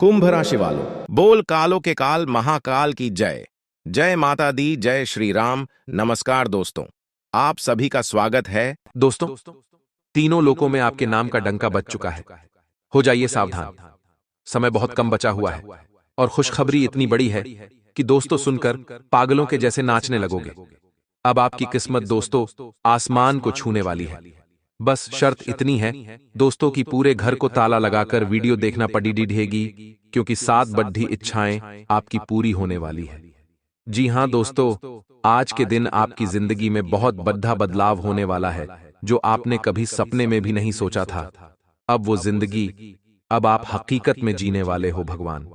कुंभ राशि वालों, बोल कालों के काल महाकाल की जय। जय माता दी, जय श्री राम। नमस्कार दोस्तों, आप सभी का स्वागत है। दोस्तों, तीनों लोकों में आपके नाम का डंका बज चुका है। हो जाइए सावधान, समय बहुत कम बचा हुआ है और खुशखबरी इतनी बड़ी है कि दोस्तों सुनकर पागलों के जैसे नाचने लगोगे। अब आपकी किस्मत दोस्तों आसमान को छूने वाली है। बस शर्त इतनी है दोस्तों कि पूरे घर को ताला लगाकर वीडियो देखना पड़ेगी, क्योंकि 7 बड्ढी इच्छाएं आपकी पूरी होने वाली है। जी हां दोस्तों, आज के दिन आपकी जिंदगी में बहुत बड़ा बदलाव होने वाला है, जो आपने कभी सपने में भी नहीं सोचा था। अब वो जिंदगी, अब आप हकीकत में जीने वाले हो भगवान।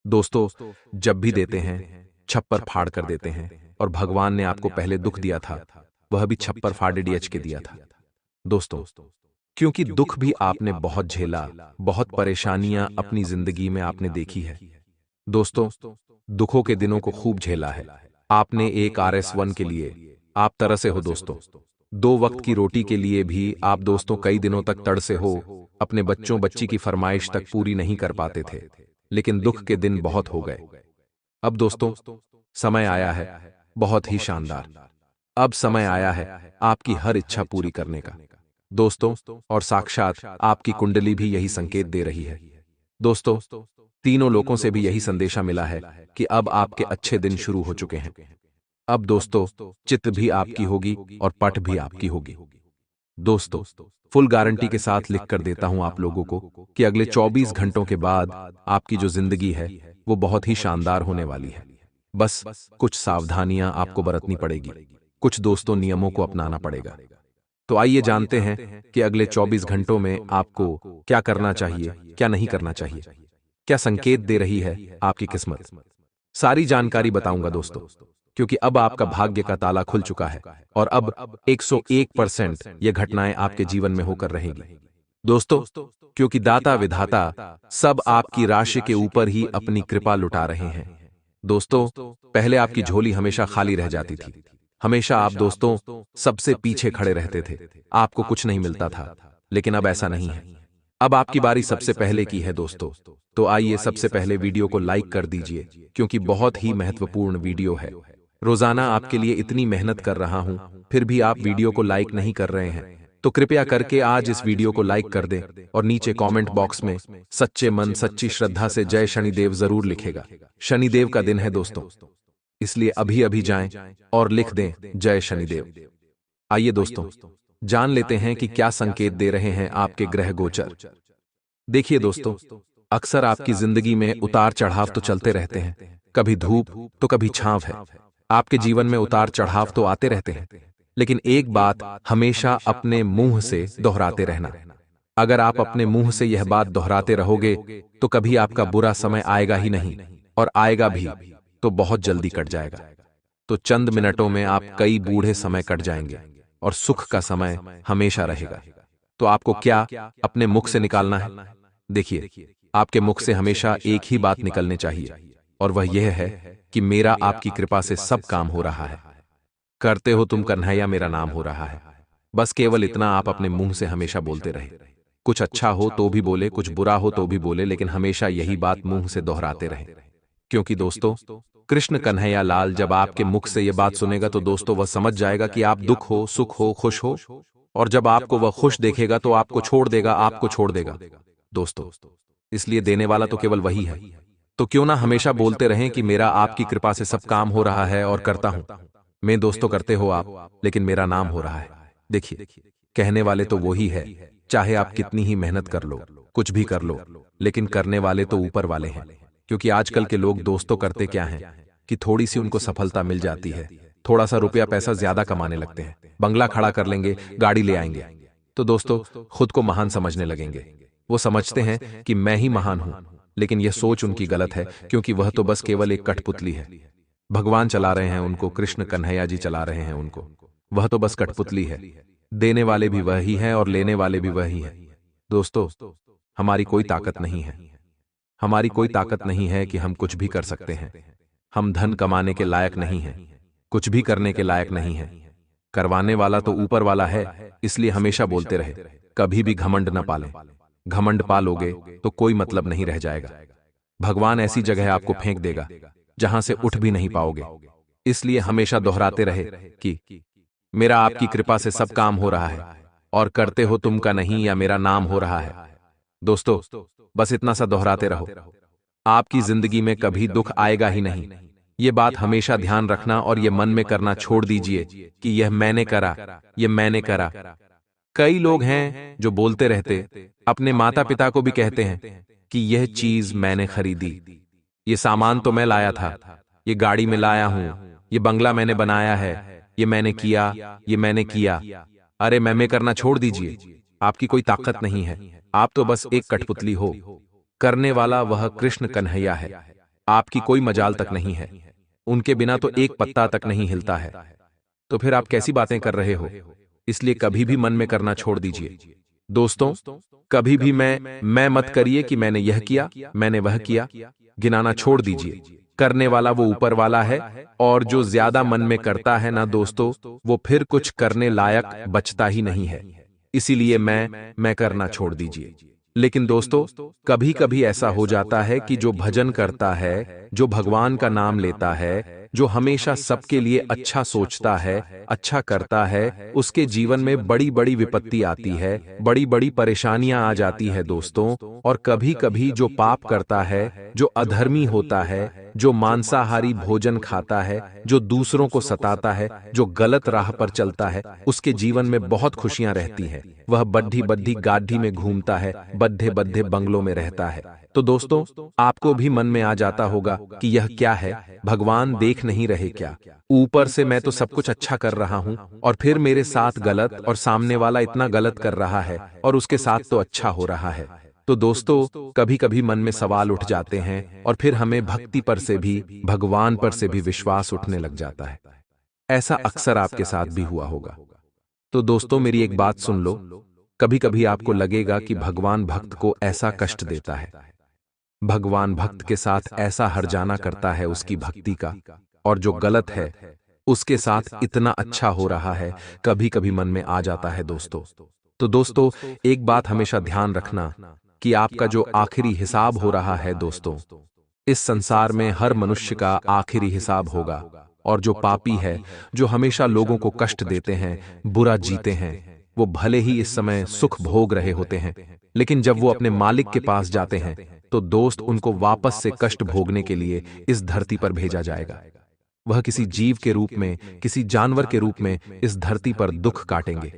दोस्तों, जब भी देते हैं छप्पर फाड़ कर देते हैं, और भगवान ने आपको पहले दुख दिया था, वह भी छप्पर फाड़ डीएच के दिया था। दोस्तों, क्योंकि दुख भी आपने बहुत झेला, बहुत परेशानियां अपनी जिंदगी में आपने देखी है। दोस्तों, दुखों के दिनों को खूब झेला है आपने। एक RS1 के लिए आप तरसे हो दोस्तों। 2 वक्त की रोटी के लिए भी आप दोस्तों कई दिनों तक तड़से हो। अपने बच्चों बच्ची की फरमाइश तक पूरी नहीं कर पाते थे, लेकिन दुख के दिन बहुत हो गए। अब दोस्तों, समय आया है बहुत ही शानदार। अब समय आया है आपकी हर इच्छा पूरी करने का दोस्तों, और साक्षात आपकी कुंडली भी यही संकेत दे रही है। दोस्तों, तीनों लोगों से भी यही संदेशा मिला है कि अब आपके अच्छे दिन शुरू हो चुके हैं। अब दोस्तों, चित्त भी आपकी होगी और पट भी आपकी होगी। दोस्तों, फुल गारंटी के साथ लिख कर देता हूं आप लोगों को कि अगले 24 घंटों के बाद आपकी जो जिंदगी है वो बहुत ही शानदार होने वाली है। बस कुछ सावधानियां आपको बरतनी पड़ेगी, कुछ दोस्तों नियमों को अपनाना पड़ेगा। तो आइए जानते हैं कि अगले 24 घंटों में आपको क्या करना चाहिए, क्या नहीं करना चाहिए, क्या संकेत दे रही है आपकी किस्मत। सारी जानकारी बताऊंगा दोस्तों, क्योंकि अब आपका भाग्य का ताला खुल चुका है और अब 101% ये घटनाएं आपके जीवन में होकर रहेंगी। दोस्तों, क्योंकि दाता विधाता सब आपकी राशि के ऊपर ही अपनी कृपा लुटा रहे हैं। दोस्तों, पहले आपकी झोली हमेशा खाली रह जाती थी। हमेशा आप दोस्तों सबसे पीछे खड़े रहते थे, आपको कुछ नहीं मिलता था। लेकिन अब ऐसा नहीं है, अब आपकी बारी सबसे पहले की है दोस्तों। तो आइए सबसे पहले वीडियो को लाइक कर दीजिए, क्योंकि बहुत ही महत्वपूर्ण वीडियो है। रोजाना आपके लिए इतनी मेहनत कर रहा हूं, फिर भी आप वीडियो को लाइक नहीं कर रहे हैं। तो कृपया करके आज इस वीडियो को लाइक कर दें और नीचे कमेंट बॉक्स में सच्चे मन सच्ची श्रद्धा से जय शनिदेव जरूर लिखेगा। शनिदेव का दिन है दोस्तों, इसलिए अभी अभी जाएं और लिख दें जय शनिदेव। आइए दोस्तों, जान लेते हैं कि क्या संकेत दे रहे हैं आपके ग्रह गोचर। देखिए दोस्तों, अक्सर आपकी जिंदगी में उतार चढ़ाव तो चलते रहते हैं, कभी धूप तो कभी छांव है। आपके जीवन में उतार चढ़ाव तो आते रहते हैं, लेकिन एक बात हमेशा अपने मुंह से दोहराते रहना। अगर आप अपने मुंह से यह बात दोहराते रहोगे तो कभी आपका बुरा समय आएगा ही नहीं, और आएगा भी तो बहुत जल्दी कट जाएगा। तो चंद मिनटों में आप कई बूढ़े समय कट जाएंगे और सुख का समय हमेशा रहेगा। तो आपको क्या अपने मुख से निकालना है? देखिए, आपके मुख से हमेशा एक ही बात निकलनी चाहिए, और वह यह है कि मेरा आपकी कृपा से सब काम हो रहा है। करते हो तुम कन्हैया, मेरा नाम हो रहा है। बस केवल इतना आप अपने मुंह से हमेशा बोलते रहे। कुछ अच्छा हो तो भी बोले, कुछ बुरा हो तो भी बोले, लेकिन हमेशा यही बात मुंह से दोहराते रहे। क्योंकि दोस्तों, कृष्ण कन्हैया लाल जब आपके मुख से यह बात सुनेगा तो दोस्तों वह समझ जाएगा कि आप दुख हो, सुख हो, खुश हो, और जब आपको वह खुश देखेगा तो आपको छोड़ देगा, आपको छोड़ देगा। दोस्तों, इसलिए देने वाला तो केवल वही है। तो क्यों ना हमेशा बोलते रहें कि मेरा आपकी कृपा से सब काम हो रहा है और करता हूं मैं। दोस्तों, करते हो आप, लेकिन मेरा नाम हो रहा है। देखिए, कहने वाले तो वही है, चाहे आप कितनी ही मेहनत कर लो, कुछ भी कर लो, लेकिन करने वाले तो ऊपर वाले हैं। क्योंकि आजकल के लोग दोस्तों करते क्या हैं कि थोड़ी सी उनको सफलता मिल जाती है, थोड़ा सा रुपया पैसा ज्यादा कमाने लगते हैं, बंगला खड़ा कर लेंगे, गाड़ी ले आएंगे, तो दोस्तों खुद को महान समझने लगेंगे। वो समझते हैं कि मैं ही महान हूं, लेकिन यह सोच उनकी गलत है, क्योंकि वह तो बस केवल एक कठपुतली है। भगवान चला रहे हैं उनको, कृष्ण कन्हैया जी चला रहे हैं उनको। वह तो बस कठपुतली है। देने वाले भी वही हैं और लेने वाले भी वही हैं। दोस्तों, हमारी कोई ताकत नहीं है। हमारी कोई ताकत नहीं है कि हम कुछ भी कर सकते हैं। हम धन कमाने के लायक नहीं हैं, कुछ भी करने के लायक नहीं हैं। करवाने वाला तो ऊपर वाला है, इसलिए हमेशा बोलते रहे, कभी भी घमंड न पालें। घमंड पालोगे तो कोई मतलब नहीं रह जाएगा। भगवान ऐसी जगह आपको फेंक देगा जहां से उठ भी नहीं पाओगे। इसलिए हमेशा दोहराते रहे कि मेरा आपकी कृपा से सब काम हो रहा है और करते हो तुम का नहीं, या मेरा नाम हो रहा है। दोस्तों, बस इतना सा दोहराते रहो, आपकी जिंदगी में कभी दुख आएगा ही नहीं। ये बात हमेशा ध्यान रखना और ये मन में करना छोड़ दीजिए कि यह मैंने करा, ये मैंने करा। कई लोग हैं जो बोलते रहते, अपने माता पिता को भी कहते हैं कि यह चीज मैंने खरीदी, ये सामान तो मैं लाया था, ये गाड़ी में लाया हूं, ये बंगला मैंने बनाया है, ये मैंने किया, ये मैंने किया। अरे मैं करना छोड़ दीजिए, आपकी कोई ताकत नहीं है, आप तो बस एक कठपुतली हो। करने वाला वह कृष्ण कन्हैया है, आपकी कोई मजाल तक नहीं है, उनके बिना तो एक पत्ता तक नहीं हिलता है। तो फिर आप कैसी बातें कर रहे हो? इसलिए कभी भी मन में करना छोड़ दीजिए। दोस्तों, कभी भी मैं मत करिए कि मैंने यह किया, मैंने वह किया। गिनाना छोड़ दीजिए, करने वाला वो ऊपर वाला है, और जो ज्यादा मन में करता है ना दोस्तों, वो फिर कुछ करने लायक बचता ही नहीं है। इसीलिए मैं करना छोड़ दीजिए। लेकिन दोस्तों, कभी कभी ऐसा हो जाता है कि जो भजन करता है, जो भगवान का नाम लेता है, जो हमेशा सबके लिए अच्छा सोचता है, अच्छा करता है, उसके जीवन में बड़ी बड़ी विपत्ति आती है, बड़ी बड़ी परेशानियां आ जाती है दोस्तों। और कभी कभी जो पाप करता है, जो अधर्मी होता है, जो मांसाहारी भोजन खाता है, जो दूसरों को सताता है, जो गलत राह पर चलता है, उसके जीवन में बहुत खुशियां रहती हैं। वह बड्ढी बड्ढी गाढ़ी में घूमता है, बद्धे बद्धे बंगलों में रहता है। तो दोस्तों, आपको भी मन में आ जाता होगा कि यह क्या है, भगवान देख नहीं रहे क्या? ऊपर से मैं तो सब कुछ अच्छा कर रहा हूं और फिर मेरे साथ गलत, और सामने वाला इतना गलत कर रहा है और उसके साथ तो अच्छा हो रहा है। तो दोस्तों, कभी कभी मन में सवाल उठ जाते हैं और फिर हमें भक्ति पर से भी, भगवान पर से भी विश्वास उठने लग जाता है। ऐसा अक्सर आपके साथ भी हुआ होगा। तो दोस्तों, मेरी एक बात सुन लो, कभी कभी आपको लगेगा कि भगवान भक्त को ऐसा कष्ट देता है, भगवान भक्त के साथ ऐसा हरजाना करता है उसकी भक्ति का, और जो गलत है उसके साथ इतना अच्छा हो रहा है, कभी कभी मन में आ जाता है दोस्तों। तो दोस्तों, एक बात हमेशा ध्यान रखना कि आपका जो आखिरी हिसाब हो रहा है दोस्तों, इस संसार में हर मनुष्य का आखिरी हिसाब होगा। और जो पापी है, जो हमेशा लोगों को कष्ट देते हैं, बुरा जीते हैं, वो भले ही इस समय सुख भोग रहे होते हैं, लेकिन जब वो अपने मालिक के पास जाते हैं तो दोस्त उनको वापस से कष्ट भोगने के लिए इस धरती पर भेजा जाएगा। वह किसी जीव के रूप में, किसी जानवर के रूप में इस धरती पर दुख काटेंगे।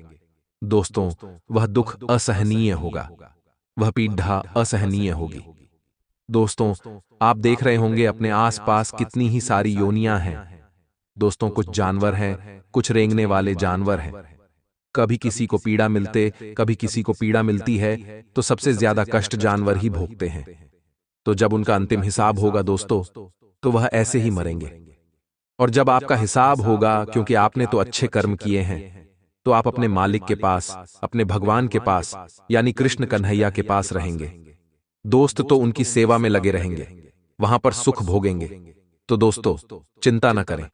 दोस्तों, वह दुख असहनीय होगा, वह पीड़ा असहनीय होगी। दोस्तों, आप देख रहे होंगे अपने आसपास कितनी ही सारी योनियां हैं। दोस्तों, कुछ जानवर हैं, कुछ रेंगने वाले जानवर हैं। कभी किसी को पीड़ा मिलते, कभी किसी को पीड़ा मिलती है, तो सबसे ज्यादा कष्ट जानवर ही भोगते हैं। तो जब उनका अंतिम हिसाब होगा दोस्तों, तो वह ऐसे ही मरेंगे। और जब आपका हिसाब होगा, क्योंकि आपने तो अच्छे कर्म किए हैं, तो आप अपने मालिक के पास, अपने भगवान के पास, यानी कृष्ण कन्हैया के पास रहेंगे। दोस्त तो उनकी सेवा में लगे रहेंगे, वहां पर सुख भोगेंगे। तो दोस्तों, चिंता न करें,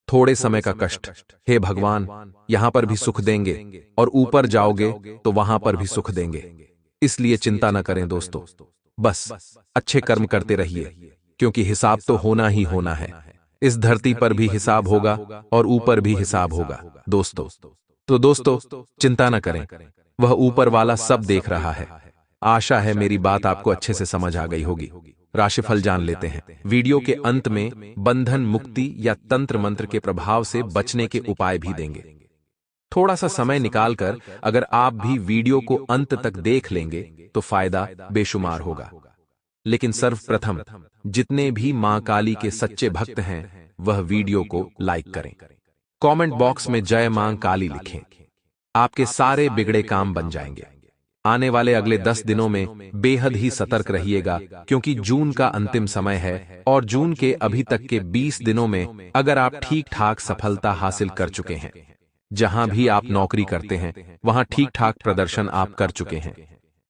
थोड़े समय का कष्ट, हे भगवान यहां पर भी सुख देंगे, और ऊपर जाओगे तो वहां पर भी सुख देंगे। इसलिए चिंता न करें दोस्तों, बस अच्छे कर्म करते रहिए, क्योंकि हिसाब तो होना ही होना है। इस धरती पर भी हिसाब होगा और ऊपर भी हिसाब होगा दोस्तों। तो दोस्तों, चिंता न करें, वह ऊपर वाला सब देख रहा है। आशा है मेरी बात आपको अच्छे से समझ आ गई होगी। राशिफल जान लेते हैं। वीडियो के अंत में बंधन मुक्ति या तंत्र मंत्र के प्रभाव से बचने के उपाय भी देंगे। थोड़ा सा समय निकालकर अगर आप भी वीडियो को अंत तक देख लेंगे तो फायदा बेशुमार होगा। लेकिन सर्वप्रथम जितने भी मां काली के सच्चे भक्त हैं, वह वीडियो को लाइक करें, कमेंट बॉक्स में जय मां काली लिखें। आपके सारे बिगड़े काम बन जाएंगे। आने वाले अगले 10 दिनों में बेहद ही सतर्क रहिएगा, क्योंकि जून का अंतिम समय है, और जून के अभी तक के 20 दिनों में अगर आप ठीक ठाक सफलता हासिल कर चुके हैं, जहां भी आप नौकरी करते हैं वहां ठीक ठाक प्रदर्शन आप कर चुके हैं,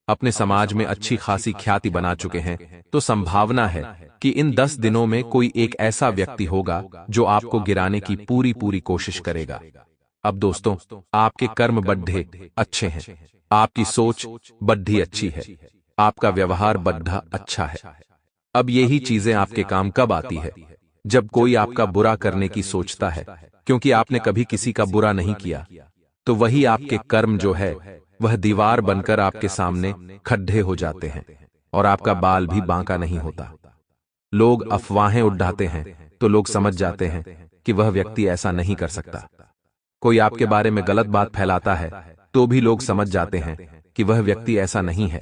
अपने समाज में अच्छी खासी ख्याति बना चुके हैं, तो संभावना है कि इन 10 दिनों में कोई एक ऐसा व्यक्ति होगा जो आपको गिराने की पूरी कोशिश करेगा। अब दोस्तों, आपके कर्म बड्ढे अच्छे हैं, आपकी सोच बड्ढी अच्छी है, आपका व्यवहार बड्ढा अच्छा है, अब यही चीजें आपके काम कब आती है? जब कोई आपका बुरा करने की सोचता है, क्योंकि आपने कभी किसी का बुरा नहीं किया, तो वही आपके कर्म जो है वह दीवार बनकर आपके सामने खड्डे हो जाते हैं और आपका बाल भी बांका नहीं होता। लोग अफवाहें उड़ाते हैं तो लोग समझ जाते हैं कि वह व्यक्ति ऐसा नहीं कर सकता। कोई आपके बारे में गलत बात फैलाता है तो भी लोग समझ जाते हैं कि वह व्यक्ति ऐसा नहीं है,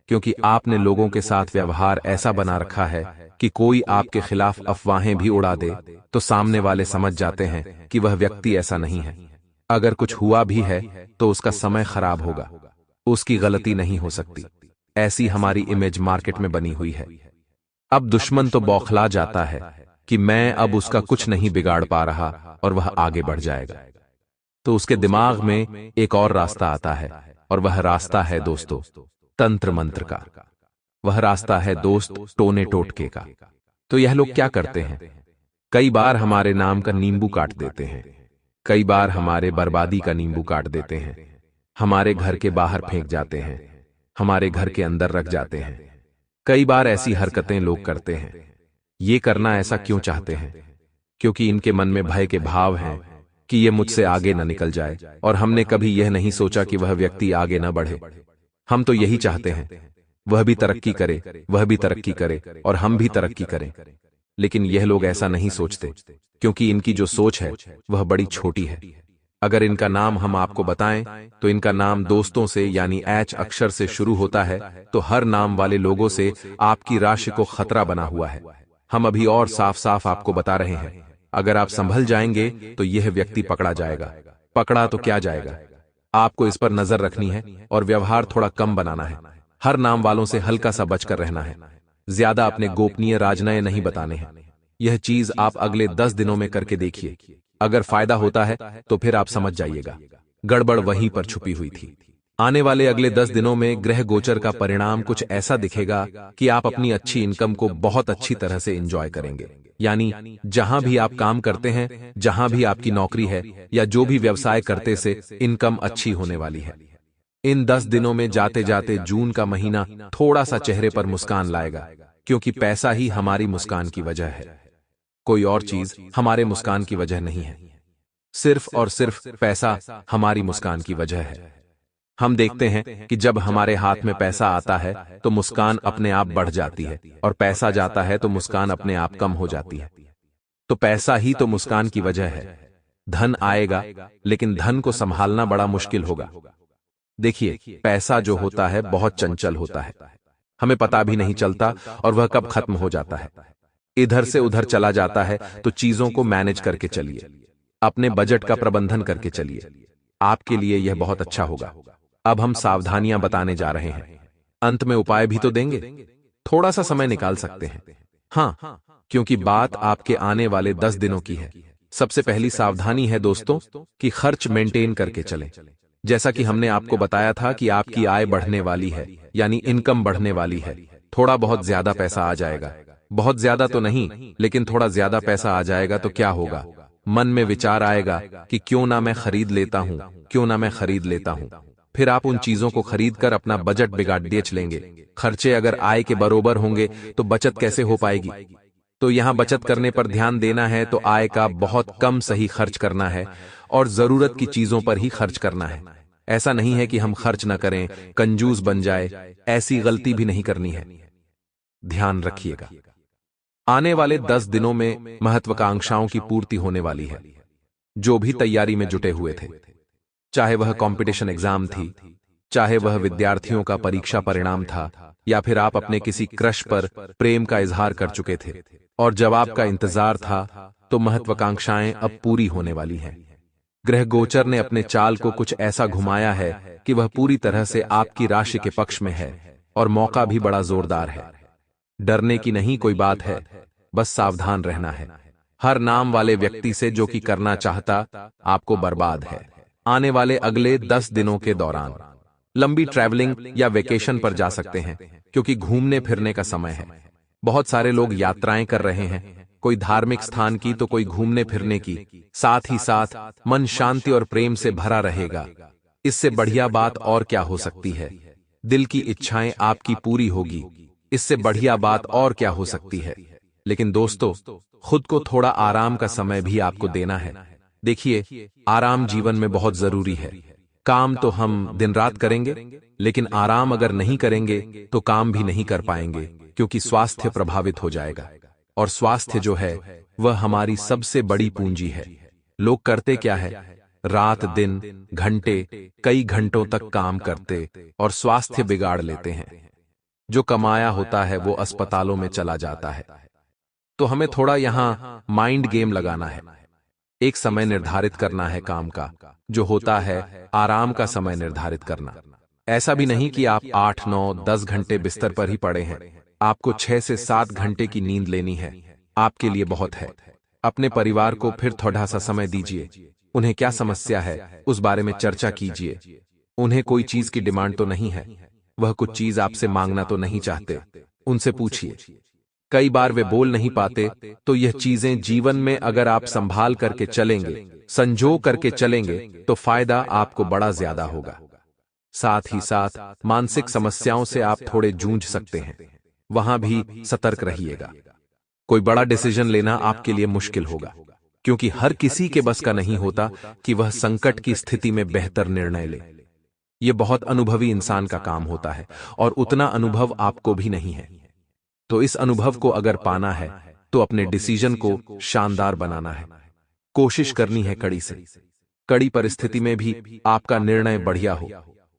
क्योंकि आपने लोगों के साथ व्यवहार ऐसा बना रखा है कि कोई आपके खिलाफ अफवाहें भी उड़ा दे तो सामने वाले समझ जाते हैं कि वह व्यक्ति ऐसा नहीं है। अगर कुछ हुआ भी है तो उसका समय खराब होगा, उसकी गलती नहीं हो सकती। ऐसी हमारी इमेज मार्केट में बनी हुई है। अब दुश्मन तो बौखला जाता है कि मैं अब उसका कुछ नहीं बिगाड़ पा रहा और वह आगे बढ़ जाएगा। तो उसके दिमाग में एक और रास्ता आता है, और वह रास्ता है दोस्तों तंत्र मंत्र का। वह रास्ता है दोस्त टोने टोटके का। तो यह लोग क्या करते हैं? कई बार हमारे नाम का नींबू काट देते हैं, कई बार हमारे बर्बादी का नींबू काट देते हैं, हमारे घर के बाहर फेंक जाते हैं, हमारे घर के अंदर रख जाते हैं। कई बार ऐसी हरकतें लोग करते हैं। ये करना ऐसा क्यों चाहते हैं? क्योंकि इनके मन में भय के भाव हैं कि ये मुझसे आगे न निकल जाए, और हमने कभी यह नहीं सोचा कि वह व्यक्ति आगे न बढ़े। हम तो यही चाहते हैं वह भी तरक्की करे, वह भी तरक्की करे और हम भी तरक्की करें। लेकिन यह लोग ऐसा नहीं सोचते, क्योंकि इनकी जो सोच है वह बड़ी छोटी है। अगर इनका नाम हम आपको बताएं तो इनका नाम दोस्तों से यानी एच अक्षर से शुरू होता है, तो हर नाम वाले लोगों से आपकी राशि को खतरा बना हुआ है। हम अभी और साफ साफ आपको बता रहे हैं, अगर आप संभल जाएंगे तो यह व्यक्ति पकड़ा जाएगा। पकड़ा तो क्या जाएगा, आपको इस पर नजर रखनी है और व्यवहार थोड़ा कम बनाना है। हर नाम वालों से हल्का सा बचकर रहना है, ज्यादा अपने गोपनीय राजनय नहीं बताने हैं। यह चीज आप अगले 10 दिनों में करके देखिए। अगर फायदा होता है तो फिर आप समझ जाइएगा गड़बड़ वहीं पर छुपी हुई थी। आने वाले अगले 10 दिनों में ग्रह गोचर का परिणाम कुछ ऐसा दिखेगा कि आप अपनी अच्छी इनकम को बहुत अच्छी तरह से एंजॉय करेंगे। यानी जहां भी आप काम करते हैं, जहां भी आपकी नौकरी है या जो भी व्यवसाय करते से इनकम अच्छी होने वाली है। इन 10 दिनों में जाते जाते जून का महीना थोड़ा सा चेहरे पर मुस्कान लाएगा, क्योंकि पैसा ही हमारी मुस्कान की वजह है। कोई और चीज हमारे मुस्कान की वजह नहीं है, सिर्फ और सिर्फ पैसा हमारी मुस्कान की वजह है। हम देखते हैं कि जब हमारे हाथ में पैसा आता है तो मुस्कान अपने आप बढ़ जाती है, और पैसा जाता है तो मुस्कान अपने आप कम हो जाती है। तो पैसा ही तो मुस्कान की वजह है। धन आएगा, लेकिन धन को संभालना बड़ा मुश्किल होगा। देखिए, पैसा जो होता है बहुत चंचल होता है, हमें पता भी नहीं चलता और वह कब खत्म हो जाता है। इधर से उधर चला जाता है, तो चीजों को मैनेज करके चलिए, अपने बजट का प्रबंधन करके चलिए, आपके लिए यह बहुत अच्छा होगा। अब हम सावधानियां बताने जा रहे हैं, अंत में उपाय भी तो देंगे, थोड़ा सा समय निकाल सकते हैं। हाँ, क्योंकि बात आपके आने वाले 10 दिनों की है। सबसे पहली सावधानी है दोस्तों कि खर्च मेंटेन करके चलें। जैसा कि हमने आपको बताया था कि आपकी आय बढ़ने वाली है, यानी इनकम बढ़ने वाली है। थोड़ा बहुत ज्यादा पैसा आ जाएगा, बहुत ज्यादा तो नहीं, लेकिन थोड़ा ज्यादा पैसा आ जाएगा तो क्या होगा? मन में विचार आएगा कि क्यों ना मैं खरीद लेता हूं, क्यों ना मैं खरीद लेता हूं। फिर आप उन चीजों को खरीद कर अपना बजट बिगाड़ दिए चलेंगे। खर्चे अगर आय के बरोबर होंगे तो बचत कैसे हो पाएगी? तो यहां बचत करने पर ध्यान देना है, तो आय का बहुत कम सही खर्च करना है और जरूरत की चीजों पर ही खर्च करना है। ऐसा नहीं है कि हम खर्च न करें, कंजूस बन जाए, ऐसी गलती भी नहीं करनी है। ध्यान रखिएगा, आने वाले 10 दिनों में महत्वाकांक्षाओं की पूर्ति होने वाली है। जो भी तैयारी में जुटे हुए थे, चाहे वह कंपटीशन एग्जाम थी, चाहे वह विद्यार्थियों का परीक्षा परिणाम था, या फिर आप अपने किसी क्रश पर प्रेम का इजहार कर चुके थे और जवाब का इंतजार था, तो महत्वाकांक्षाएं अब पूरी होने वाली हैं। ग्रह गोचर ने अपने चाल को कुछ ऐसा घुमाया है कि वह पूरी तरह से आपकी राशि के पक्ष में है, और मौका भी बड़ा जोरदार है। डरने की नहीं कोई बात है, बस सावधान रहना है। हर नाम वाले व्यक्ति से जो कि करना चाहता आपको बर्बाद है। आने वाले अगले 10 दिनों के दौरान लंबी ट्रैवलिंग या वेकेशन पर जा सकते हैं, क्योंकि घूमने फिरने का समय है। बहुत सारे लोग यात्राएं कर रहे हैं, कोई धार्मिक स्थान की तो कोई घूमने फिरने की। साथ ही साथ मन शांति और प्रेम से भरा रहेगा। इससे बढ़िया बात और क्या हो सकती है? दिल की इच्छाएं आपकी पूरी होगी, इससे बढ़िया बात और क्या हो सकती है। लेकिन दोस्तों, खुद को थोड़ा आराम का समय भी आपको देना है। देखिए, आराम जीवन में बहुत जरूरी है। काम तो हम दिन रात करेंगे, लेकिन आराम अगर नहीं करेंगे तो काम भी नहीं कर पाएंगे, क्योंकि स्वास्थ्य प्रभावित हो जाएगा। और स्वास्थ्य जो है वह हमारी सबसे बड़ी पूंजी है। लोग करते क्या है, रात दिन घंटे कई घंटों तक काम करते और स्वास्थ्य बिगाड़ लेते हैं। जो कमाया होता है वो अस्पतालों में चला जाता है। तो हमें थोड़ा यहां माइंड गेम लगाना है। एक समय निर्धारित करना है काम का, जो होता है आराम का समय निर्धारित करना। ऐसा भी नहीं कि आप 8, 9, 10 घंटे बिस्तर पर ही पड़े हैं। आपको 6 से 7 घंटे की नींद लेनी है, आपके लिए बहुत है। अपने परिवार को फिर थोड़ा सा समय दीजिए। उन्हें क्या समस्या है उस बारे में चर्चा कीजिए। उन्हें कोई चीज की डिमांड तो नहीं है, वह कुछ चीज आपसे मांगना तो नहीं चाहते, उनसे पूछिए। कई बार वे बोल नहीं पाते, तो यह चीजें जीवन में अगर आप संभाल करके चलेंगे, संजो करके चलेंगे, तो फायदा आपको बड़ा ज्यादा होगा। साथ ही साथ मानसिक समस्याओं से आप थोड़े जूझ सकते हैं, वहां भी सतर्क रहिएगा। कोई बड़ा डिसीजन लेना आपके लिए मुश्किल होगा, क्योंकि हर किसी के बस का नहीं होता कि वह संकट की स्थिति में बेहतर निर्णय ले। यह बहुत अनुभवी इंसान का काम होता है, और उतना अनुभव आपको भी नहीं है। तो इस अनुभव को अगर पाना है तो अपने डिसीजन को शानदार बनाना है। कोशिश करनी है कड़ी से। कड़ी परिस्थिति में भी आपका निर्णय बढ़िया हो।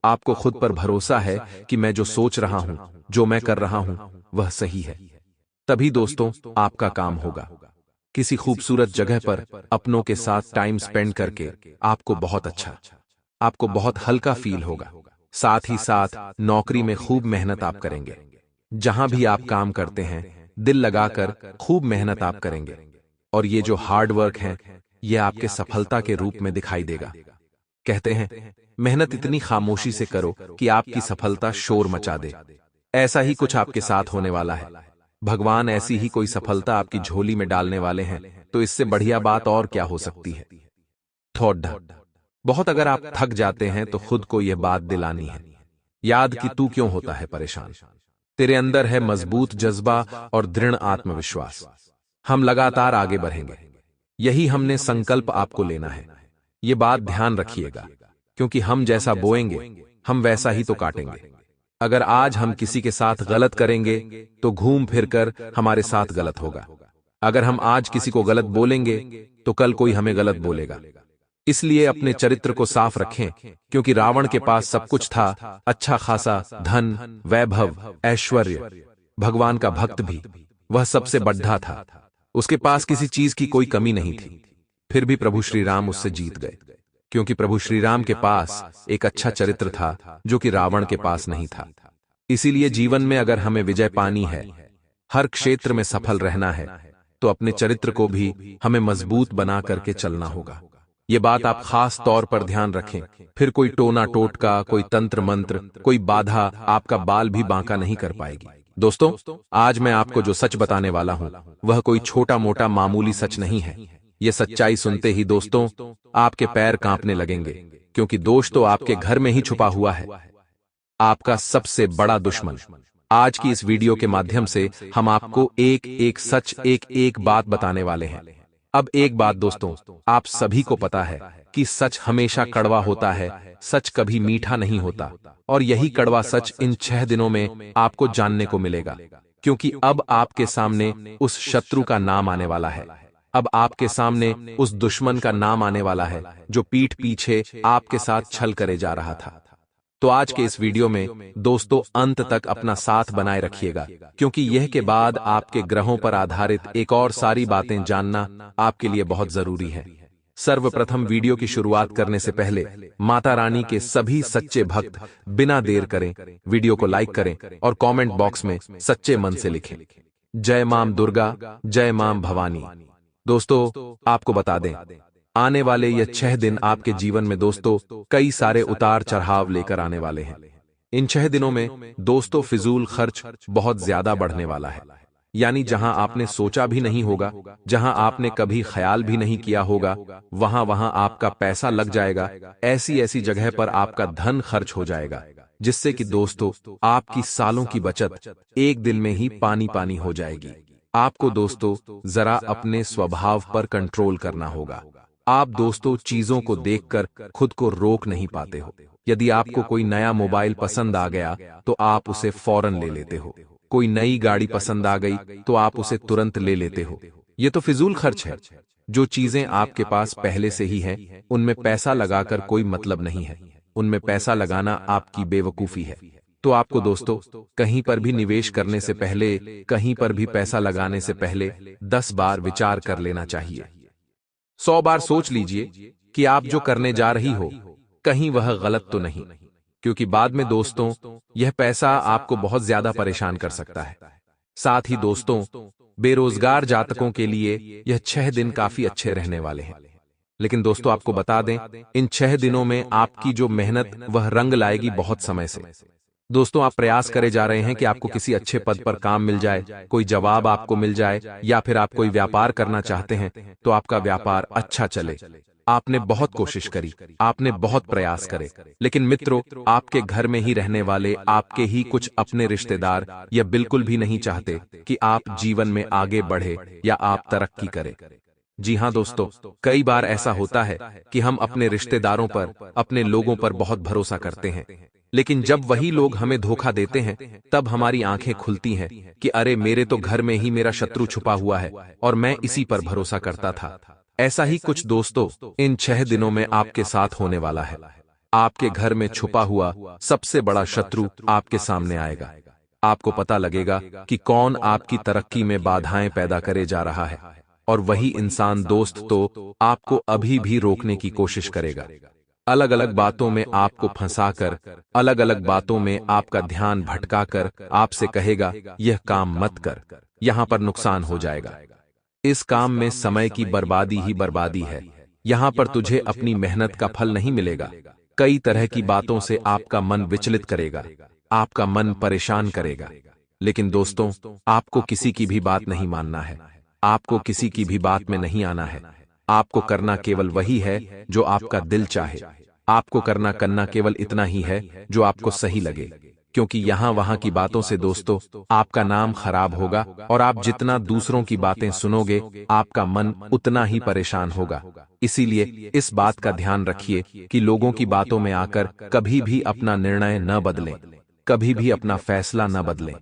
आपको खुद पर भरोसा है कि मैं जो सोच रहा हूं, जो मैं कर रहा हूं, वह सही है। तभी दोस्तों आपका काम होगा। किसी खूबसूरत जगह पर अपनों के साथ टाइम स्पेंड करके आपको बहुत हल्का फील होगा। साथ ही साथ नौकरी में खूब मेहनत आप करेंगे। जहां भी आप काम करते हैं, दिल लगाकर खूब मेहनत आप करेंगे, और ये जो हार्ड वर्क है यह आपके सफलता के रूप में दिखाई देगा। कहते हैं, मेहनत इतनी खामोशी से करो कि आपकी सफलता शोर मचा दे। ऐसा ही कुछ आपके साथ होने वाला है। भगवान ऐसी ही कोई सफलता आपकी झोली में डालने वाले हैं, तो इससे बढ़िया बात और क्या हो सकती है। थोड़ा बहुत अगर आप थक जाते हैं तो खुद को यह बात दिलानी है, याद कि तू क्यों होता है परेशान। तेरे अंदर है मजबूत जज्बा और दृढ़ आत्मविश्वास। हम लगातार आगे बढ़ेंगे। यही हमने संकल्प आपको लेना है। ये बात ध्यान रखिएगा, क्योंकि हम जैसा बोएंगे हम वैसा ही तो काटेंगे। अगर आज हम किसी के साथ गलत करेंगे तो घूम फिर कर हमारे साथ गलत होगा। अगर हम आज किसी को गलत बोलेंगे तो कल कोई हमें गलत बोलेगा। इसलिए अपने चरित्र को साफ रखें, क्योंकि रावण के पास सब कुछ था, अच्छा खासा धन, वैभव, ऐश्वर्य। भगवान का भक्त भी, वह सबसे बड्ढा था। उसके पास किसी चीज की कोई कमी नहीं थी। फिर भी प्रभु श्री राम उससे जीत गए, क्योंकि प्रभु श्री राम के पास एक अच्छा चरित्र था जो कि रावण के पास नहीं था। इसीलिए जीवन में अगर हमें विजय पानी है, हर क्षेत्र में सफल रहना है, तो अपने चरित्र को भी हमें मजबूत बना करके चलना होगा। ये बात आप खास तौर पर ध्यान रखें। फिर कोई टोना टोटका, कोई तंत्र मंत्र, कोई बाधा आपका बाल भी बांका नहीं कर पाएगी। दोस्तों, आज मैं आपको जो सच बताने वाला हूं वह कोई छोटा मोटा मामूली सच नहीं है। यह सच्चाई सुनते ही दोस्तों आपके पैर कांपने लगेंगे, क्योंकि दोष तो आपके घर में ही छुपा हुआ है, आपका सबसे बड़ा दुश्मन। आज की इस वीडियो के माध्यम से हम आपको एक एक सच, एक एक बात बताने वाले हैं। अब एक बात दोस्तों, आप सभी को पता है कि सच हमेशा कड़वा होता है, सच कभी मीठा नहीं होता। और यही कड़वा सच इन 6 दिनों में आपको जानने को मिलेगा, क्योंकि अब आपके सामने उस शत्रु का नाम आने वाला है। अब आपके सामने उस दुश्मन का नाम आने वाला है जो पीठ पीछे आपके साथ छल करे जा रहा था। तो आज के इस वीडियो में दोस्तों अंत तक अपना साथ बनाए रखिएगा, क्योंकि यह के बाद आपके ग्रहों पर आधारित एक और सारी बातें जानना आपके लिए बहुत जरूरी है। सर्वप्रथम वीडियो की शुरुआत करने से पहले माता रानी के सभी सच्चे भक्त बिना देर करें वीडियो को लाइक करें और कमेंट बॉक्स में सच्चे मन से लिखें, जय मां दुर्गा, जय मां भवानी। दोस्तों आपको बता दें, आने वाले ये 6 दिन आपके जीवन में दोस्तों कई सारे उतार चढ़ाव लेकर आने वाले हैं। इन 6 दिनों में दोस्तों फिजूल खर्च बहुत ज्यादा बढ़ने वाला है। यानी जहां आपने सोचा भी नहीं होगा, जहां आपने कभी ख्याल भी नहीं किया होगा, वहां आपका पैसा लग जाएगा। ऐसी ऐसी जगह पर आपका धन खर्च हो जाएगा। जिससे कि दोस्तों आपकी सालों की बचत एक दिन में ही पानी पानी हो जाएगी। आपको दोस्तों जरा अपने स्वभाव पर कंट्रोल करना होगा। आप दोस्तों चीजों को देखकर खुद को रोक नहीं पाते हो। यदि आपको कोई नया मोबाइल पसंद आ गया तो आप उसे फौरन ले लेते हो। कोई नई गाड़ी पसंद आ गई तो आप उसे तुरंत ले लेते हो। ये तो फिजूल खर्च है। जो चीजें आपके पास पहले से ही हैं, उनमें पैसा लगाकर कोई मतलब नहीं है। उनमें पैसा लगाना आपकी बेवकूफी है। तो आपको दोस्तों कहीं पर भी निवेश करने से पहले, कहीं पर भी पैसा लगाने से पहले 10 बार विचार कर लेना चाहिए। 100 बार सोच लीजिए कि आप जो करने जा रही हो कहीं वह गलत तो नहीं, क्योंकि बाद में दोस्तों यह पैसा आपको बहुत ज्यादा परेशान कर सकता है। साथ ही दोस्तों बेरोजगार जातकों के लिए यह 6 दिन काफी अच्छे रहने वाले हैं। लेकिन दोस्तों आपको बता दें, इन 6 दिनों में आपकी जो मेहनत वह रंग लाएगी बहुत समय से। दोस्तों आप प्रयास करे जा रहे हैं कि आपको किसी अच्छे पद पर काम मिल जाए, कोई जवाब आपको मिल जाए, या फिर आप कोई व्यापार करना चाहते हैं तो आपका व्यापार अच्छा चले। आपने बहुत कोशिश करी, आपने बहुत प्रयास करे, लेकिन मित्रों आपके घर में ही रहने वाले आपके ही कुछ अपने रिश्तेदार यह बिल्कुल भी नहीं चाहते कि आप जीवन में आगे बढ़े या आप तरक्की करें। जी हाँ दोस्तों, कई बार ऐसा होता है कि हम अपने रिश्तेदारों पर, अपने लोगों पर बहुत भरोसा करते हैं, लेकिन जब वही लोग हमें धोखा देते हैं तब हमारी आंखें खुलती हैं कि अरे मेरे तो घर में ही मेरा शत्रु छुपा हुआ है और मैं इसी पर भरोसा करता था। ऐसा ही कुछ दोस्तों इन 6 दिनों में आपके साथ होने वाला है। आपके घर में छुपा हुआ सबसे बड़ा शत्रु आपके सामने आएगा। आपको पता लगेगा कि कौन आपकी तरक्की में बाधाएं पैदा करे जा रहा है, और वही इंसान दोस्त तो आपको अभी भी रोकने की कोशिश करेगा। अलग अलग बातों में आपको फंसाकर, अलग अलग बातों में आपका ध्यान भटकाकर आपसे कहेगा यह काम मत कर, यहां पर नुकसान हो जाएगा, इस काम में समय की बर्बादी ही बर्बादी है, यहां पर तुझे अपनी मेहनत का फल नहीं मिलेगा। कई तरह की बातों से आपका मन विचलित करेगा, आपका मन परेशान करेगा। लेकिन दोस्तों आपको किसी की भी बात नहीं मानना है, आपको किसी की भी बात में नहीं आना है। आपको करना केवल वही है जो आपका दिल चाहे। आपको करना केवल इतना ही है जो आपको सही लगे, क्योंकि यहां वहां की बातों से दोस्तों आपका नाम खराब होगा, और आप जितना दूसरों की बातें सुनोगे आपका मन उतना ही परेशान होगा। इसीलिए इस बात का ध्यान रखिए कि लोगों की बातों में आकर कभी भी अपना निर्णय न बदलें, कभी भी अपना फैसला न बदलें।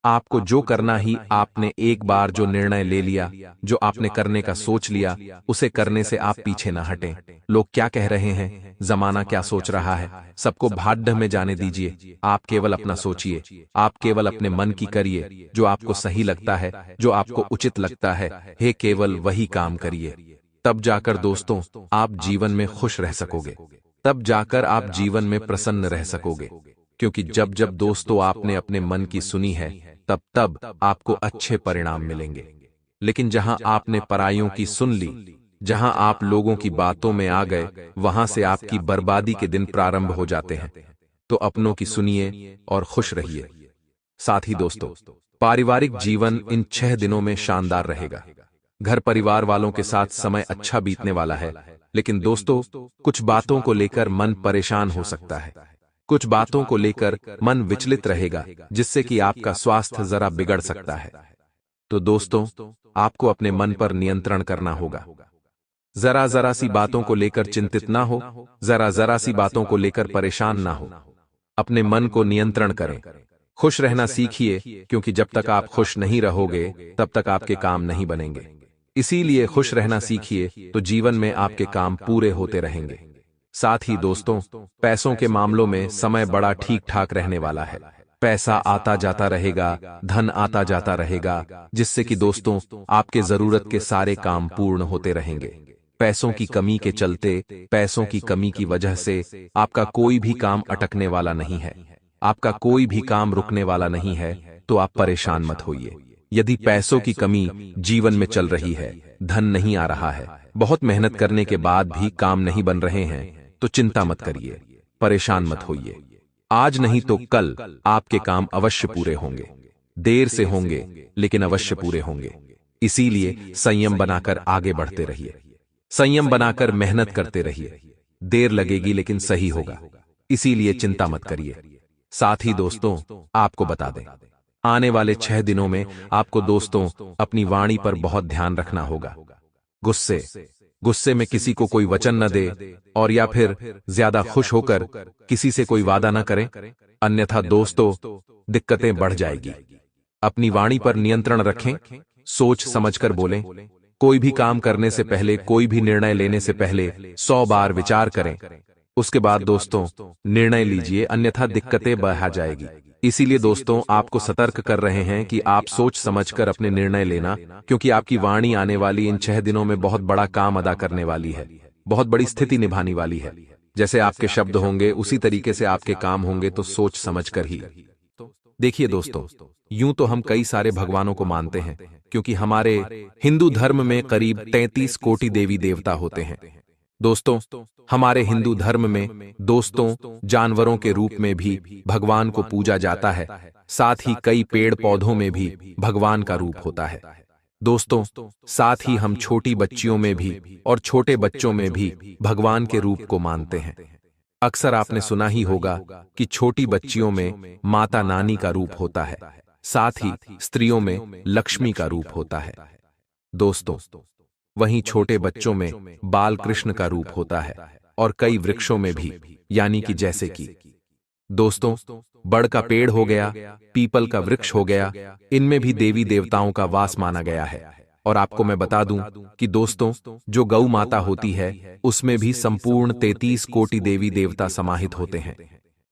आपको जो करना ही, आपने एक बार जो निर्णय ले लिया, जो आपने करने का सोच लिया, उसे करने से आप पीछे न हटें। लोग क्या कह रहे हैं, जमाना क्या सोच रहा है, सबको भाड़ में जाने दीजिए। आप केवल अपना सोचिए, आप केवल अपने मन की करिए, जो आपको सही लगता है, जो आपको उचित लगता है, हे केवल वही काम करिए। तब जाकर दोस्तों आप जीवन में खुश रह सकोगे, तब जाकर आप जीवन में प्रसन्न रह सकोगे। क्योंकि जब जब दोस्तों आपने अपने मन की सुनी है तब तब आपको अच्छे परिणाम मिलेंगे। लेकिन जहां आपने पराइयों की सुन ली, जहां आप लोगों की बातों में आ गए, वहां से आपकी बर्बादी के दिन प्रारंभ हो जाते हैं। तो अपनों की सुनिए और खुश रहिए। साथ ही दोस्तों पारिवारिक जीवन इन 6 दिनों में शानदार रहेगा। घर परिवार वालों के साथ समय अच्छा बीतने वाला है, लेकिन दोस्तों कुछ बातों को लेकर मन परेशान हो सकता है, कुछ बातों को लेकर मन विचलित रहेगा, जिससे कि आपका स्वास्थ्य जरा बिगड़ सकता है। तो दोस्तों आपको अपने मन पर नियंत्रण करना होगा। जरा जरा सी बातों को लेकर चिंतित ना हो, जरा जरा सी बातों को लेकर परेशान ना हो। अपने मन को नियंत्रण करें, खुश रहना सीखिए, क्योंकि जब तक आप खुश नहीं रहोगे तब तक आपके काम नहीं बनेंगे। इसीलिए खुश रहना सीखिए, तो जीवन में आपके काम पूरे होते रहेंगे। साथ ही दोस्तों पैसों के मामलों में समय बड़ा ठीक ठाक रहने वाला है। पैसा आता जाता रहेगा, धन आता जाता रहेगा, जिससे कि दोस्तों आपके जरूरत के सारे काम पूर्ण होते रहेंगे। पैसों की कमी के चलते, पैसों की कमी की वजह से आपका कोई भी काम अटकने वाला नहीं है, आपका कोई भी काम रुकने वाला नहीं है। तो आप परेशान मत होइए। यदि पैसों की कमी जीवन में चल रही है, धन नहीं आ रहा है, बहुत मेहनत करने के बाद भी काम नहीं बन रहे हैं, तो चिंता मत करिए, परेशान मत होइए। आज नहीं तो कल आपके काम अवश्य पूरे होंगे। देर से होंगे लेकिन अवश्य पूरे होंगे। इसीलिए संयम बनाकर आगे बढ़ते रहिए, संयम बनाकर मेहनत करते रहिए। देर लगेगी लेकिन सही होगा, इसीलिए चिंता मत करिए। साथ ही दोस्तों, आपको बता दें, आने वाले 6 दिनों में आपको दोस्तों अपनी वाणी पर बहुत ध्यान रखना होगा। गुस्से गुस्से में किसी को कोई वचन न दे, और या फिर ज्यादा खुश होकर किसी से कोई वादा न करें, अन्यथा दोस्तों दिक्कतें बढ़ जाएगी। अपनी वाणी पर नियंत्रण रखें, सोच समझकर बोलें। कोई भी काम करने से पहले, कोई भी निर्णय लेने से पहले 100 बार विचार करें। उसके बाद दोस्तों निर्णय लीजिए, अन्यथा दिक्कतें बढ़ जाएगी। इसीलिए दोस्तों आपको सतर्क कर रहे हैं कि आप सोच समझकर अपने निर्णय लेना, क्योंकि आपकी वाणी आने वाली इन 6 दिनों में बहुत बड़ा काम अदा करने वाली है, बहुत बड़ी स्थिति निभाने वाली है। जैसे आपके शब्द होंगे उसी तरीके से आपके काम होंगे, तो सोच समझकर ही। देखिए दोस्तों, यूं तो हम कई सारे भगवानों को मानते हैं, क्योंकि हमारे हिंदू धर्म में करीब 33 कोटि देवी देवता होते हैं। दोस्तों हमारे हिंदू धर्म में दोस्तों जानवरों के रूप में भी भगवान को पूजा जाता है, साथ ही कई पेड़ पौधों में भी भगवान का रूप होता है। दोस्तों साथ ही हम छोटी बच्चियों में भी और छोटे बच्चों में भी भगवान के रूप को मानते हैं। अक्सर आपने सुना ही होगा कि छोटी बच्चियों में माता नानी का रूप होता है, साथ ही स्त्रियों में लक्ष्मी का रूप होता है। दोस्तों वहीं छोटे बच्चों में बाल कृष्ण का रूप होता है, और कई वृक्षों में भी, यानी कि जैसे कि दोस्तों बड़ का पेड़ हो गया, पीपल का वृक्ष हो गया, इनमें भी देवी देवताओं का वास माना गया है। और आपको मैं बता दूं कि दोस्तों जो गौ माता होती है उसमें भी संपूर्ण 33 कोटि देवी देवता समाहित होते हैं।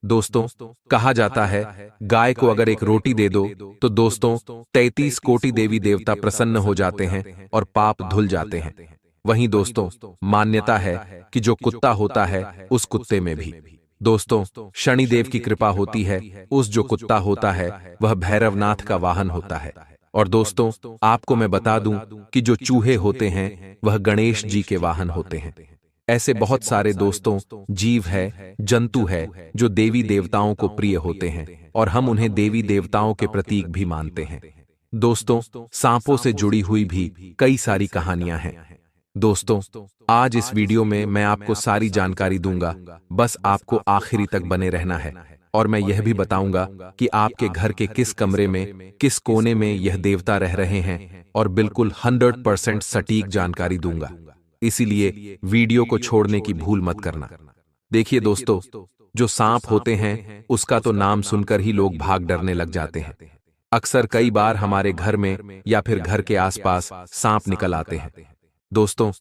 दोस्तों कहा जाता है गाय को अगर एक रोटी दे दो तो दोस्तों 33 कोटि देवी देवता प्रसन्न हो जाते हैं और पाप धुल जाते हैं। वहीं दोस्तों मान्यता है कि जो कुत्ता होता है उस कुत्ते में भी दोस्तों शनिदेव की कृपा होती है, उस जो कुत्ता होता है वह भैरवनाथ का वाहन होता है। और दोस्तों आपको मैं बता दूं कि जो चूहे होते हैं वह गणेश जी के वाहन होते हैं। ऐसे बहुत सारे दोस्तों जीव है, जंतु है जो देवी देवताओं को प्रिय होते हैं, और हम उन्हें देवी देवताओं के प्रतीक भी मानते हैं। दोस्तों सांपों से जुड़ी हुई भी कई सारी कहानियां हैं। दोस्तों आज इस वीडियो में मैं आपको सारी जानकारी दूंगा, बस आपको आखिरी तक बने रहना है। और मैं यह भी बताऊंगा कि आपके घर के किस कमरे में, किस कोने में यह देवता रह रहे हैं, और बिल्कुल 100% सटीक जानकारी दूंगा। इसीलिए वीडियो को छोड़ने की भूल मत करना। देखिए दोस्तों जो सांप होते हैं उसका तो नाम सुनकर ही लोग भाग डरने लग जाते हैं। अक्सर कई बार हमारे घर में या फिर घर के आसपास सांप निकल आते हैं। दोस्तों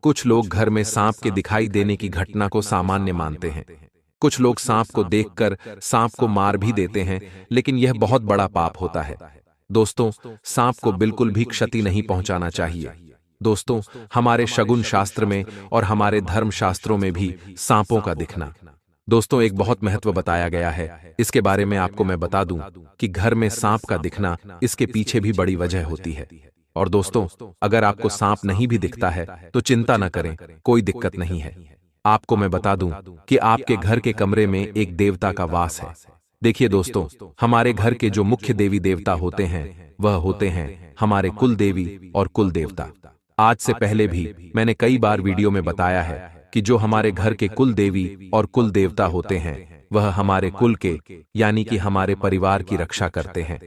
कुछ लोग घर में सांप के दिखाई देने की घटना को सामान्य मानते हैं। कुछ लोग सांप को देखकर सांप को मार भी देते हैं, लेकिन यह बहुत बड़ा पाप होता है। दोस्तों सांप को बिल्कुल भी क्षति नहीं पहुंचाना चाहिए। दोस्तों हमारे शगुन शास्त्र में और हमारे धर्म शास्त्रों में भी सांपों का दिखना दोस्तों एक बहुत महत्व बताया गया है। इसके बारे में आपको मैं बता दूं कि घर में सांप का दिखना, इसके पीछे भी बड़ी वजह होती है। और दोस्तों अगर आपको सांप नहीं भी दिखता है तो चिंता न करें, कोई दिक्कत नहीं है। आपको मैं बता दूं कि आपके घर के कमरे में एक देवता का वास है। देखिए दोस्तों हमारे घर के जो मुख्य देवी देवता होते हैं वह होते हैं हमारे कुल देवी और कुल देवता। आज से पहले भी मैंने कई बार वीडियो में बताया है कि जो हमारे घर के कुल देवी और कुल देवता होते हैं वह हमारे कुल के, यानी कि हमारे परिवार की रक्षा करते हैं,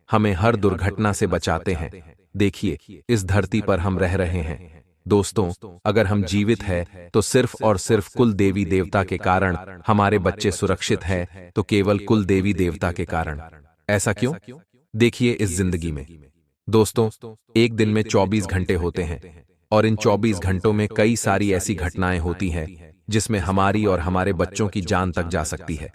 हमें हर दुर्घटना से बचाते हैं। देखिए इस धरती पर हम रह रहे हैं दोस्तों, अगर हम जीवित हैं तो सिर्फ और सिर्फ कुल देवी देवता के कारण। हमारे बच्चे सुरक्षित हैं तो केवल कुल देवी देवता के कारण। ऐसा क्यों? देखिए इस जिंदगी में दोस्तों एक दिन में 24 घंटे होते हैं, और इन 24 घंटों में कई सारी ऐसी घटनाएं होती हैं जिसमें हमारी और हमारे बच्चों की जान तक जा सकती है,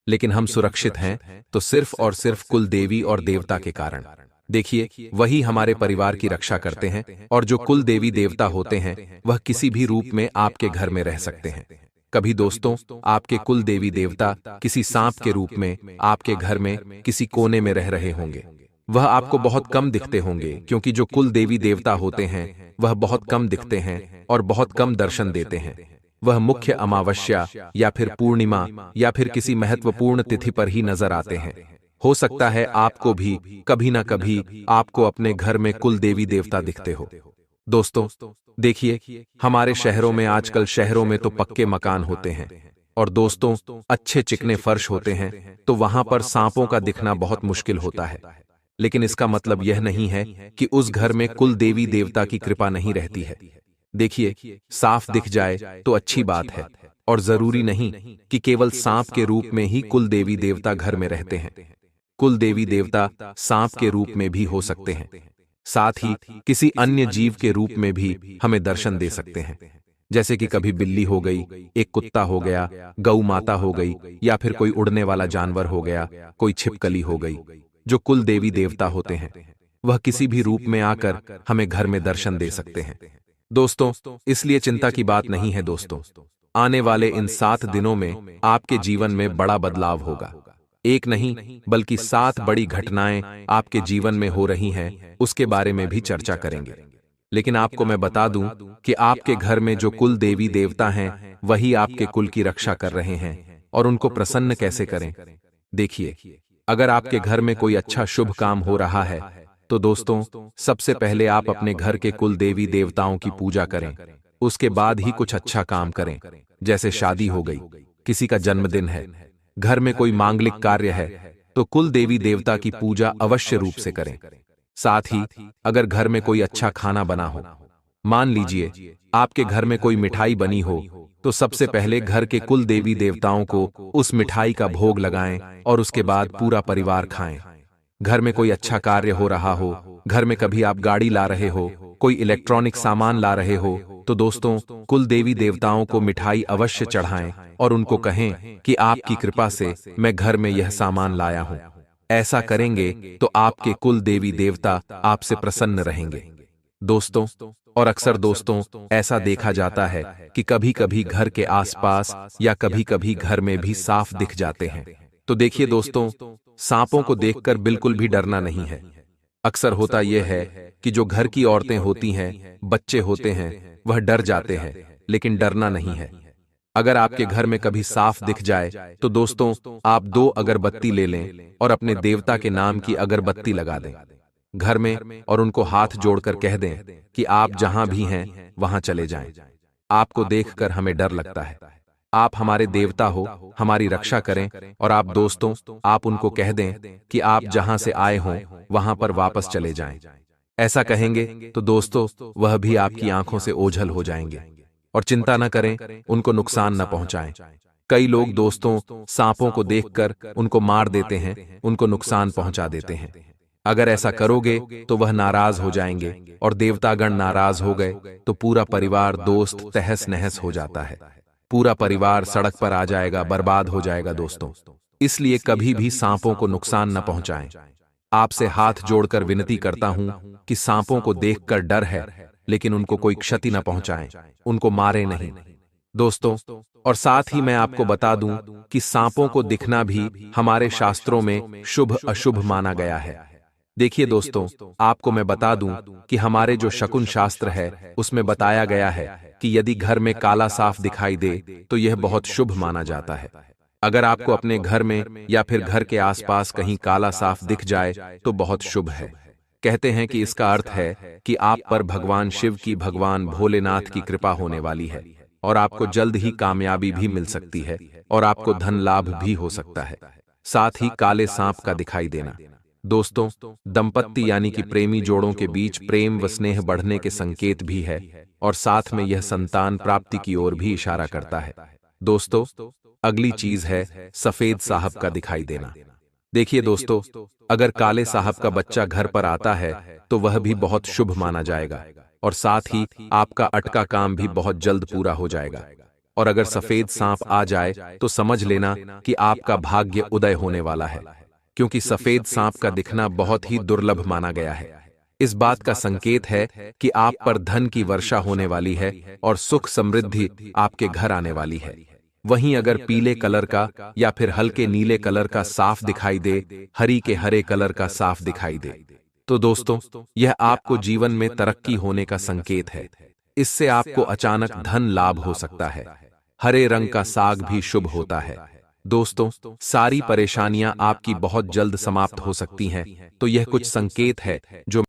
लेकिन हम सुरक्षित हैं तो सिर्फ और सिर्फ कुल देवी और देवता के कारण। देखिए वही हमारे परिवार की रक्षा करते हैं, और जो कुल देवी देवता होते हैं वह किसी भी रूप में आपके घर में रह सकते हैं। कभी दोस्तों आपके कुल देवी देवता किसी सांप के रूप में आपके घर में किसी कोने में रह रहे होंगे। वह आपको बहुत कम दिखते होंगे, क्योंकि जो कुल देवी देवता होते हैं वह बहुत कम दिखते हैं और बहुत कम दर्शन देते हैं। वह मुख्य अमावस्या या फिर पूर्णिमा या फिर किसी महत्वपूर्ण तिथि पर ही नजर आते हैं। हो सकता है आपको भी कभी ना कभी आपको अपने घर में कुल देवी देवता दिखते हो। दोस्तों देखिए हमारे शहरों में आजकल शहरों में तो पक्के मकान होते हैं, और दोस्तों, अच्छे चिकने फर्श होते हैं तो वहां पर सांपों का दिखना बहुत मुश्किल होता है। लेकिन इसका मतलब यह नहीं है कि उस घर में कुल देवी देवता की कृपा नहीं रहती है। देखिए, साफ दिख जाए तो अच्छी बात है, और जरूरी नहीं कि केवल सांप के रूप में ही कुल देवी देवता घर में रहते हैं। कुल देवी देवता सांप के रूप में भी हो सकते हैं, साथ ही किसी अन्य जीव के रूप में भी हमें दर्शन दे सकते हैं। जैसे कि कभी बिल्ली हो गई, एक कुत्ता हो गया, गौ माता हो गई, या फिर कोई उड़ने वाला जानवर हो गया, कोई छिपकली हो गई। जो कुल देवी देवता होते हैं वह किसी भी रूप में आकर हमें घर में दर्शन दे सकते हैं। दोस्तों, इसलिए चिंता की बात नहीं है दोस्तों। आने वाले इन 7 दिनों में आपके जीवन में बड़ा बदलाव होगा। एक नहीं बल्कि 7 बड़ी घटनाएं आपके जीवन में हो रही हैं, उसके बारे में भी चर्चा करेंगे। लेकिन आपको मैं बता दूं कि आपके घर में जो कुल देवी देवता हैं वही आपके कुल की रक्षा कर रहे हैं, और उनको प्रसन्न कैसे करें। देखिए, अगर आपके घर में कोई अच्छा शुभ काम हो रहा है तो दोस्तों, सबसे पहले आप अपने घर के कुल देवी देवताओं की पूजा करें। उसके बाद ही कुछ अच्छा काम करें। जैसे शादी हो गई, किसी का जन्मदिन है, घर में कोई मांगलिक कार्य है, तो कुल देवी देवता की पूजा अवश्य रूप से करें। साथ ही अगर घर में कोई अच्छा खाना बना हो, मान लीजिए आपके घर में कोई मिठाई बनी हो, तो सबसे पहले घर के कुल देवी देवताओं को उस मिठाई का भोग लगाएं और उसके बाद पूरा परिवार खाएं। घर में कोई अच्छा कार्य हो रहा हो, घर में कभी आप गाड़ी ला रहे हो, कोई इलेक्ट्रॉनिक सामान ला रहे हो, तो दोस्तों, कुल देवी देवताओं को मिठाई अवश्य चढ़ाएं और उनको कहें कि आपकी कृपा से मैं घर में यह सामान लाया हूं। ऐसा करेंगे तो आपके कुल देवी देवता आपसे प्रसन्न रहेंगे दोस्तों। और अक्सर दोस्तों, ऐसा देखा जाता है कि कभी कभी घर के आसपास या कभी कभी घर में भी साफ दिख जाते हैं। तो देखिए दोस्तों, सांपों को देखकर बिल्कुल भी डरना नहीं है। अक्सर होता यह है कि जो घर की औरतें होती हैं, बच्चे होते हैं, वह डर जाते हैं, लेकिन डरना नहीं है। अगर आपके घर में कभी साफ दिख जाए तो दोस्तों, आप 2 अगरबत्ती ले लें और अपने देवता के नाम की अगरबत्ती लगा दें घर में, और उनको हाथ जोड़कर कह दें कि आप जहां भी हैं वहां चले जाएं। आपको देखकर हमें डर लगता है, आप हमारे देवता हो, हमारी रक्षा करें। और आप दोस्तों, आप उनको कह दें कि आप जहां से आए हों वहां पर वापस चले जाएं। ऐसा कहेंगे तो दोस्तों, वह भी आपकी आंखों से ओझल हो जाएंगे। और चिंता न करें, उनको नुकसान न पहुंचाएं। कई लोग दोस्तों, सांपों को देखकर उनको मार देते हैं, उनको नुकसान पहुंचा देते हैं। अगर ऐसा करोगे तो वह नाराज हो जाएंगे, और देवतागण नाराज हो गए तो पूरा परिवार दोस्त तहस नहस हो जाता है। पूरा परिवार सड़क पर आ जाएगा, बर्बाद हो जाएगा दोस्तों। इसलिए कभी भी सांपों को नुकसान न पहुंचाएं। आपसे हाथ जोड़कर विनती करता हूं कि सांपों को देखकर डर है, लेकिन उनको कोई क्षति न पहुंचाएं, उनको मारे नहीं दोस्तों। और साथ ही मैं आपको बता दूं कि सांपों को दिखना भी हमारे शास्त्रों में शुभ अशुभ माना गया है। देखिए दोस्तों, आपको मैं बता दूं कि हमारे जो शकुन शास्त्र है उसमें बताया गया है कि यदि घर में काला साफ दिखाई दे तो यह बहुत शुभ माना जाता है। अगर आपको अपने घर में या फिर घर के आसपास कहीं काला साफ दिख जाए तो बहुत शुभ है। कहते हैं कि इसका अर्थ है कि आप पर भगवान शिव की, भगवान भोलेनाथ की कृपा होने वाली है, और आपको जल्द ही कामयाबी भी मिल सकती है, और आपको धन लाभ भी हो सकता है। साथ ही काले सांप का दिखाई देना दोस्तों, दंपत्ति यानी कि प्रेमी जोड़ों के बीच प्रेम व स्नेह बढ़ने के संकेत भी है, और साथ में यह संतान प्राप्ति की ओर भी इशारा करता है। दोस्तों, अगली चीज है सफेद साहब का दिखाई देना। देखिए दोस्तों, अगर काले साहब का बच्चा घर पर आता है तो वह भी बहुत शुभ माना जाएगा, और साथ ही आपका अटका काम भी बहुत जल्द पूरा हो जाएगा। और अगर सफेद सांप आ जाए तो समझ लेना कि आपका भाग्य उदय होने वाला है, क्योंकि सफेद सांप का दिखना बहुत ही दुर्लभ माना गया है। इस बात का संकेत है कि आप पर धन की वर्षा होने वाली है और सुख समृद्धि आपके घर आने वाली है। वहीं अगर पीले कलर का या फिर हल्के नीले कलर का साफ दिखाई दे, हरी के हरे कलर का साफ दिखाई दे, तो दोस्तों, यह आपको जीवन में तरक्की होने का संकेत है। इससे आपको अचानक धन लाभ हो सकता है। हरे रंग का साग भी शुभ होता है। दोस्तों, सारी परेशानियां आपकी बहुत जल्द समाप्त हो सकती हैं। तो यह कुछ संकेत है जो